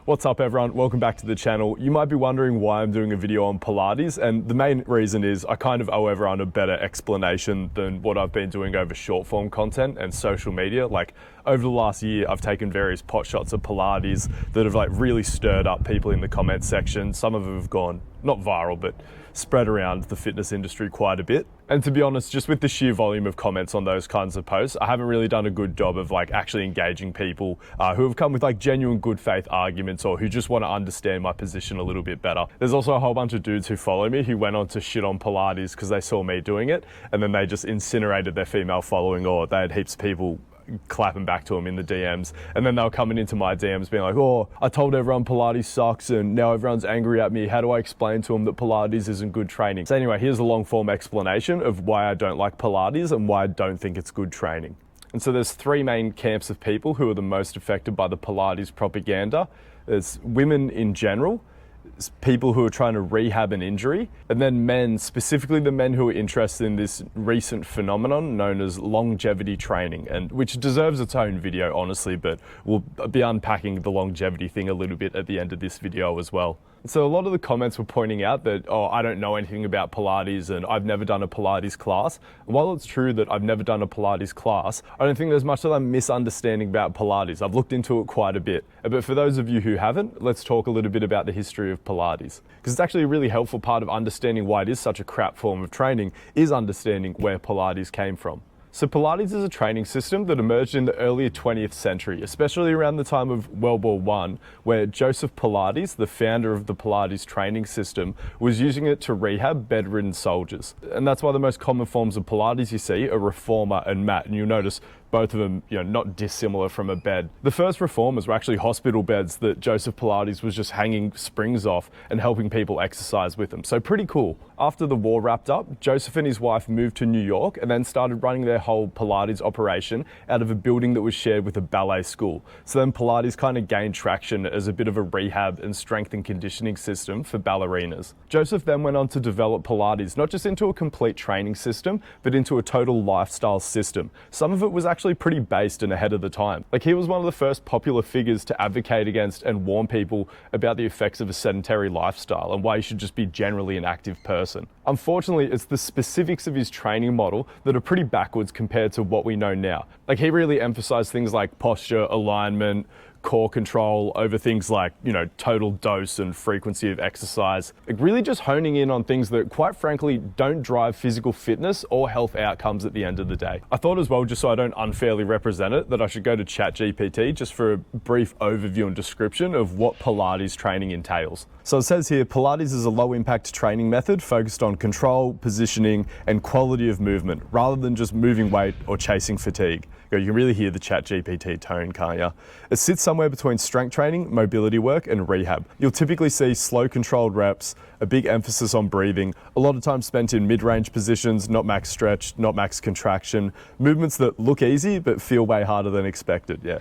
What's up everyone, welcome back to the channel. You might be wondering why I'm doing a video on Pilates, and the main reason is I kind of owe everyone a better explanation than what I've been doing over short form content and social media. Like over the last year, I've taken various pot shots of Pilates that have like really stirred up people in the comment section. Some of them have gone, not viral, but spread around the fitness industry quite a bit. And to be honest, just with the sheer volume of comments on those kinds of posts, I haven't really done a good job of like actually engaging people who have come with like genuine good faith arguments or who just want to understand my position a little bit better. There's also a whole bunch of dudes who follow me who went on to shit on Pilates because they saw me doing it, and then they just incinerated their female following, or they had heaps of people clapping back to them in the DMs, and then they were coming into my DMs being like, oh, I told everyone Pilates sucks and now everyone's angry at me. How do I explain to them that Pilates isn't good training? So anyway, here's a long form explanation of why I don't like Pilates and why I don't think it's good training. And so there's three main camps of people who are the most affected by the Pilates propaganda. There's women in general, people who are trying to rehab an injury, and then men, specifically the men who are interested in this recent phenomenon known as longevity training, and which deserves its own video honestly, but we'll be unpacking the longevity thing a little bit at the end of this video as well. So a lot of the comments were pointing out that, oh, I don't know anything about Pilates and I've never done a Pilates class. And while it's true that I've never done a Pilates class, I don't think there's much of a misunderstanding about Pilates. I've looked into it quite a bit. But for those of you who haven't, let's talk a little bit about the history of Pilates. Because it's actually a really helpful part of understanding why it is such a crap form of training, is understanding where Pilates came from. So Pilates is a training system that emerged in the early 20th century, especially around the time of World War I, where Joseph Pilates, the founder of the Pilates training system, was using it to rehab bedridden soldiers. And that's why the most common forms of Pilates you see are reformer and mat, and you'll notice both of them, not dissimilar from a bed. The first reformers were actually hospital beds that Joseph Pilates was just hanging springs off and helping people exercise with them. So pretty cool. After the war wrapped up, Joseph and his wife moved to New York and then started running their whole Pilates operation out of a building that was shared with a ballet school. So then Pilates kind of gained traction as a bit of a rehab and strength and conditioning system for ballerinas. Joseph then went on to develop Pilates not just into a complete training system, but into a total lifestyle system. Some of it was actually pretty based and ahead of the time. Like, he was one of the first popular figures to advocate against and warn people about the effects of a sedentary lifestyle and why you should just be generally an active person. Unfortunately, it's the specifics of his training model that are pretty backwards compared to what we know now. Like, he really emphasized things like posture, alignment, core control over things like, total dose and frequency of exercise. Like, really just honing in on things that, quite frankly, don't drive physical fitness or health outcomes at the end of the day. I thought as well, just so I don't unfairly represent it, that I should go to ChatGPT just for a brief overview and description of what Pilates training entails. So it says here, Pilates is a low impact training method focused on control, positioning, and quality of movement, rather than just moving weight or chasing fatigue. You can really hear the ChatGPT tone, can't you? It sits somewhere between strength training, mobility work, and rehab. You'll typically see slow controlled reps, a big emphasis on breathing, a lot of time spent in mid-range positions, not max stretch, not max contraction, movements that look easy but feel way harder than expected, yeah.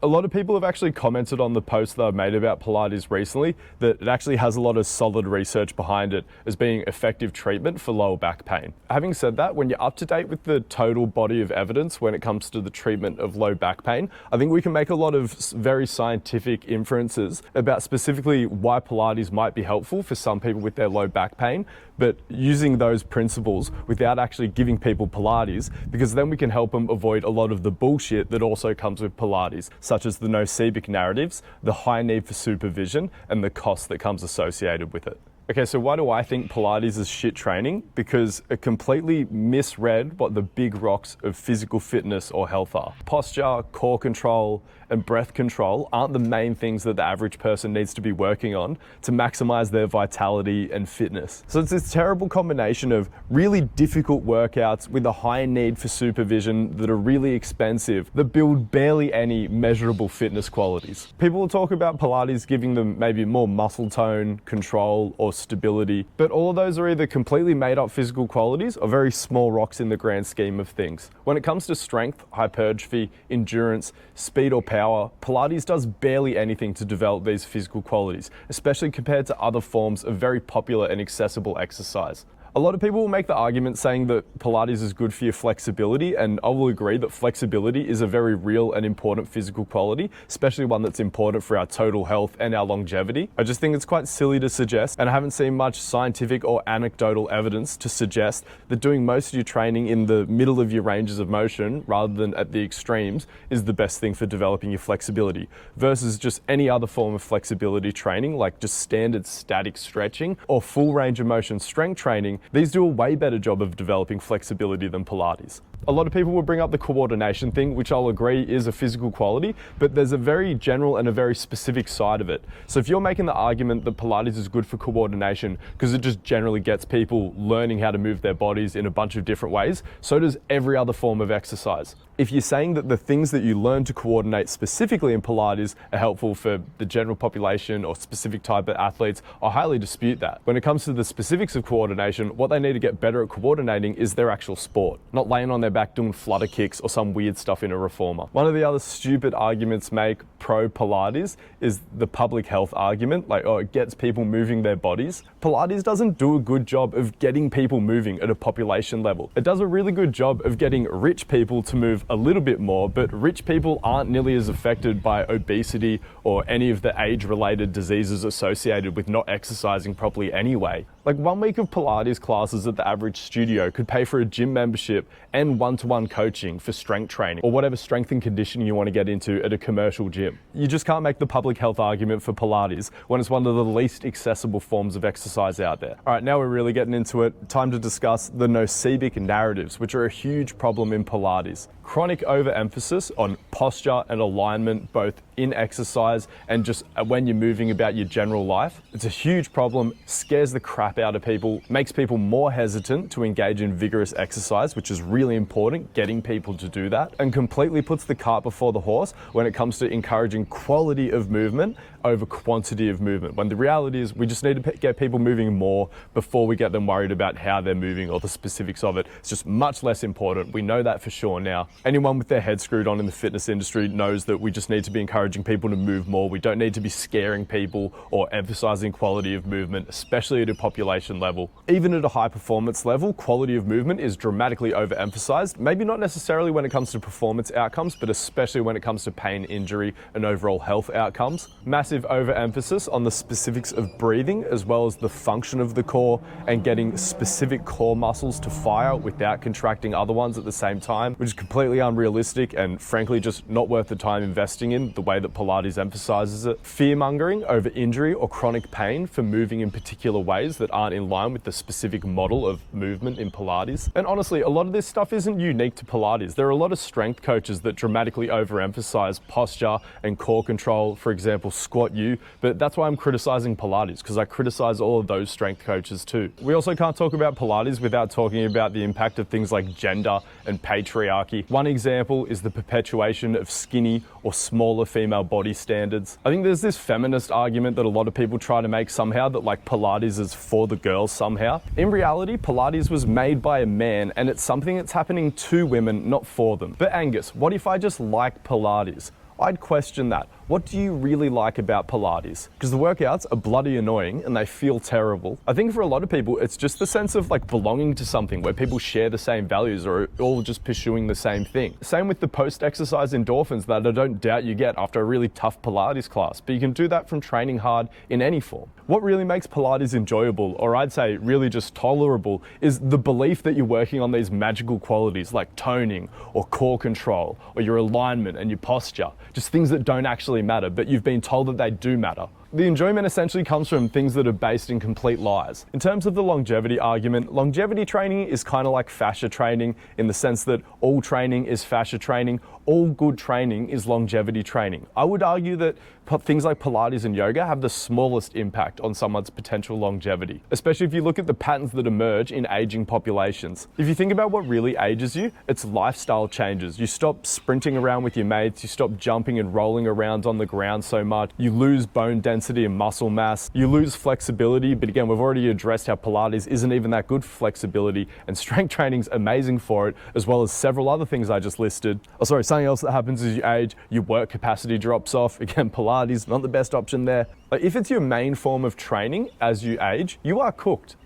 A lot of people have actually commented on the post that I've made about Pilates recently that it actually has a lot of solid research behind it as being effective treatment for lower back pain. Having said that, when you're up to date with the total body of evidence when it comes to the treatment of low back pain, I think we can make a lot of very scientific inferences about specifically why Pilates might be helpful for some people with their low back pain, but using those principles without actually giving people Pilates, because then we can help them avoid a lot of the bullshit that also comes with Pilates, such as the Nocebic narratives, the high need for supervision, and the cost that comes associated with it. Okay, so why do I think Pilates is shit training? Because it completely misread what the big rocks of physical fitness or health are. Posture, core control, and breath control aren't the main things that the average person needs to be working on to maximize their vitality and fitness. So it's this terrible combination of really difficult workouts with a high need for supervision that are really expensive, that build barely any measurable fitness qualities. People will talk about Pilates giving them maybe more muscle tone, control, or stability, but all of those are either completely made up physical qualities or very small rocks in the grand scheme of things. When it comes to strength, hypertrophy, endurance, speed or power, Pilates does barely anything to develop these physical qualities, especially compared to other forms of very popular and accessible exercise. A lot of people will make the argument saying that Pilates is good for your flexibility, and I will agree that flexibility is a very real and important physical quality, especially one that's important for our total health and our longevity. I just think it's quite silly to suggest, and I haven't seen much scientific or anecdotal evidence to suggest that doing most of your training in the middle of your ranges of motion rather than at the extremes is the best thing for developing your flexibility versus just any other form of flexibility training like just standard static stretching or full range of motion strength training. These do a way better job of developing flexibility than Pilates. A lot of people will bring up the coordination thing, which I'll agree is a physical quality, but there's a very general and a very specific side of it. So if you're making the argument that Pilates is good for coordination because it just generally gets people learning how to move their bodies in a bunch of different ways, so does every other form of exercise. If you're saying that the things that you learn to coordinate specifically in Pilates are helpful for the general population or specific type of athletes, I highly dispute that. When it comes to the specifics of coordination, what they need to get better at coordinating is their actual sport, not laying on their back doing flutter kicks or some weird stuff in a reformer. One of the other stupid arguments make pro Pilates is the public health argument, like, oh, it gets people moving their bodies. Pilates doesn't do a good job of getting people moving at a population level. It does a really good job of getting rich people to move a little bit more, but rich people aren't nearly as affected by obesity or any of the age-related diseases associated with not exercising properly anyway. Like 1 week of Pilates classes at the average studio could pay for a gym membership and one-to-one coaching for strength training or whatever strength and conditioning you want to get into at a commercial gym. You just can't make the public health argument for Pilates when it's one of the least accessible forms of exercise out there. All right, now we're really getting into it. Time to discuss the Nocebic narratives, which are a huge problem in Pilates. Chronic overemphasis on posture and alignment, both in exercise and just when you're moving about your general life. It's a huge problem, scares the crap out of people, makes people more hesitant to engage in vigorous exercise, which is really important, getting people to do that, and completely puts the cart before the horse when it comes to encouraging quality of movement over quantity of movement, when the reality is we just need to get people moving more before we get them worried about how they're moving or the specifics of it. It's just much less important. We know that for sure now. Anyone with their head screwed on in the fitness industry knows that we just need to be encouraging people to move more. We don't need to be scaring people or emphasizing quality of movement, especially at a population level. Even at a high performance level, quality of movement is dramatically overemphasized, maybe not necessarily when it comes to performance outcomes, but especially when it comes to pain, injury, and overall health outcomes. Massive overemphasis on the specifics of breathing as well as the function of the core and getting specific core muscles to fire without contracting other ones at the same time, which is completely unrealistic and frankly just not worth the time investing in the way that Pilates emphasizes it. Fear-mongering over injury or chronic pain for moving in particular ways that aren't in line with the specific model of movement in Pilates. And honestly, a lot of this stuff isn't unique to Pilates. There are a lot of strength coaches that dramatically overemphasize posture and core control, for example, squat you, but that's why I'm criticizing Pilates, because I criticize all of those strength coaches too. We also can't talk about Pilates without talking about the impact of things like gender and patriarchy. One example is the perpetuation of skinny or smaller female body standards. I think there's this feminist argument that a lot of people try to make somehow that like Pilates is for the girls somehow. In reality, Pilates was made by a man and it's something that's happening to women, not for them. But Angus, what if I just like Pilates? I'd question that. What do you really like about Pilates? Because the workouts are bloody annoying and they feel terrible. I think for a lot of people, it's just the sense of like belonging to something where people share the same values or are all just pursuing the same thing. Same with the post-exercise endorphins that I don't doubt you get after a really tough Pilates class, but you can do that from training hard in any form. What really makes Pilates enjoyable, or I'd say really just tolerable, is the belief that you're working on these magical qualities like toning or core control or your alignment and your posture, just things that don't actually matter, but you've been told that they do matter. The enjoyment essentially comes from things that are based in complete lies. In terms of the longevity argument, longevity training is kind of like fascia training in the sense that all training is fascia training, all good training is longevity training. I would argue that things like Pilates and yoga have the smallest impact on someone's potential longevity, especially if you look at the patterns that emerge in aging populations. If you think about what really ages you, it's lifestyle changes. You stop sprinting around with your mates, you stop jumping and rolling around on the ground so much, you lose bone density and muscle mass, you lose flexibility, but again, we've already addressed how Pilates isn't even that good for flexibility, and strength training's amazing for it, as well as several other things I just listed. Oh, sorry, something else that happens as you age, your work capacity drops off. Again, Pilates, not the best option there. But if it's your main form of training as you age, you are cooked.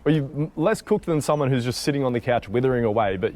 Or you're less cooked than someone who's just sitting on the couch withering away, but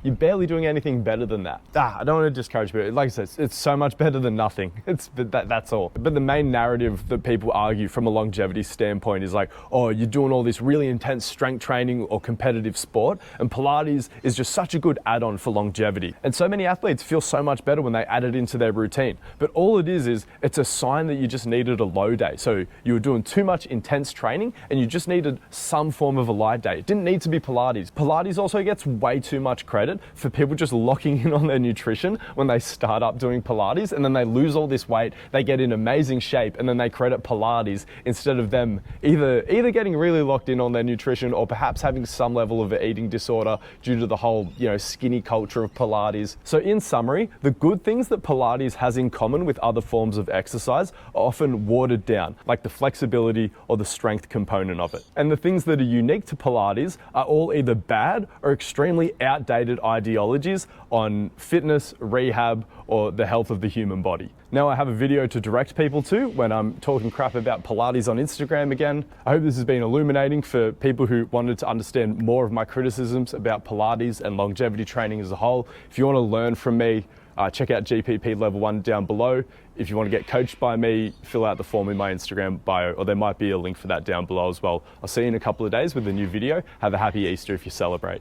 you're barely doing anything better than that. I don't want to discourage people. Like I said, it's so much better than nothing. That's all. But the main narrative that people argue from a longevity standpoint is like, oh, you're doing all this really intense strength training or competitive sport, and Pilates is just such a good add-on for longevity. And so many athletes feel so much better when they add it into their routine. But all it is it's a sign that you just needed a low day. So you were doing too much intense training and you just needed some form of a light day. It didn't need to be Pilates. Pilates also gets way too much credit for people just locking in on their nutrition when they start up doing Pilates, and then they lose all this weight, they get in amazing shape, and then they credit Pilates instead of them either getting really locked in on their nutrition or perhaps having some level of an eating disorder due to the whole, skinny culture of Pilates. So in summary, the good things that Pilates has in common with other forms of exercise are often watered down, like the flexibility or the strength component of it. And the things that are unique to Pilates are all either bad or extremely outdated ideologies on fitness, rehab, or the health of the human body. Now I have a video to direct people to when I'm talking crap about Pilates on Instagram again. I hope this has been illuminating for people who wanted to understand more of my criticisms about Pilates and longevity training as a whole. If you want to learn from me, check out GPP Level 1 down below. If you want to get coached by me, fill out the form in my Instagram bio, or there might be a link for that down below as well. I'll see you in a couple of days with a new video. Have a happy Easter if you celebrate.